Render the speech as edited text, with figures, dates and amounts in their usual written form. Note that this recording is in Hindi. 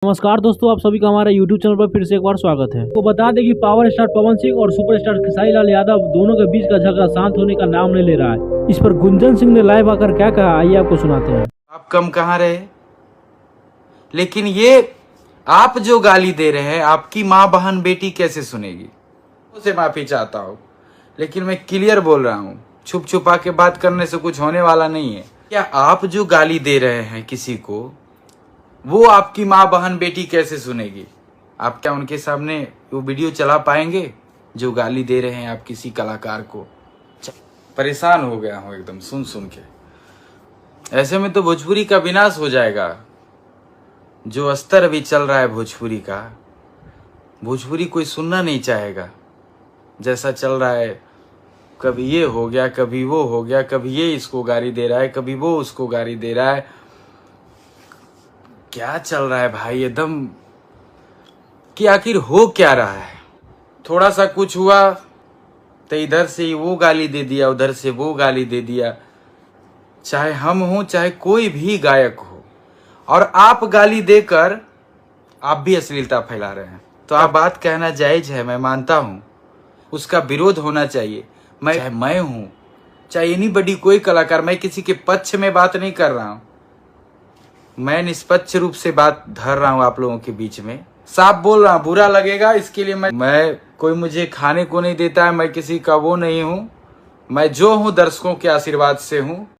नमस्कार दोस्तों, आप सभी का हमारे YouTube चैनल पर फिर से एक बार स्वागत है। तो बता दें कि पावर स्टार पवन सिंह और सुपरस्टार खेसारी लाल यादव दोनों के बीच का झगड़ा शांत होने का नाम नहीं ले रहा है। इस पर गुंजन सिंह ने लाइव आकर क्या कहा, आइए आपको सुनाते हैं। आप कम कहाँ रहे, लेकिन ये आप जो गाली दे रहे हैं आपकी माँ बहन बेटी कैसे सुनेगी। उसे माफी चाहता हूँ, लेकिन मैं क्लियर बोल रहा हूँ, छुप छुपा के बात करने से कुछ होने वाला नहीं है। क्या आप जो गाली दे रहे हैं किसी को, वो आपकी माँ बहन बेटी कैसे सुनेगी। आप क्या उनके सामने वो वीडियो चला पाएंगे जो गाली दे रहे हैं आप किसी कलाकार को। परेशान हो गया हूँ एकदम सुन सुन के। ऐसे में तो भोजपुरी का विनाश हो जाएगा। जो स्तर अभी चल रहा है भोजपुरी का, भोजपुरी कोई सुनना नहीं चाहेगा। जैसा चल रहा है, कभी ये हो गया, कभी वो हो गया, कभी ये इसको गाली दे रहा है, कभी वो उसको गाली दे रहा है। क्या चल रहा है भाई एकदम, कि आखिर हो क्या रहा है। थोड़ा सा कुछ हुआ तो इधर से वो गाली दे दिया, उधर से वो गाली दे दिया। चाहे हम हो चाहे कोई भी गायक हो, और आप गाली देकर आप भी अश्लीलता फैला रहे हैं। तो आप बात कहना जायज है, मैं मानता हूं, उसका विरोध होना चाहिए। चाहे मैं हूं चाहे एनीबॉडी, कोई कलाकार, मैं किसी के पक्ष में बात नहीं कर रहा हूं। मैं निष्पक्ष रूप से बात धर रहा हूं आप लोगों के बीच में, साफ बोल रहा हूं। बुरा लगेगा इसके लिए मैं कोई मुझे खाने को नहीं देता है, मैं किसी का वो नहीं हूं। मैं जो हूं दर्शकों के आशीर्वाद से हूं।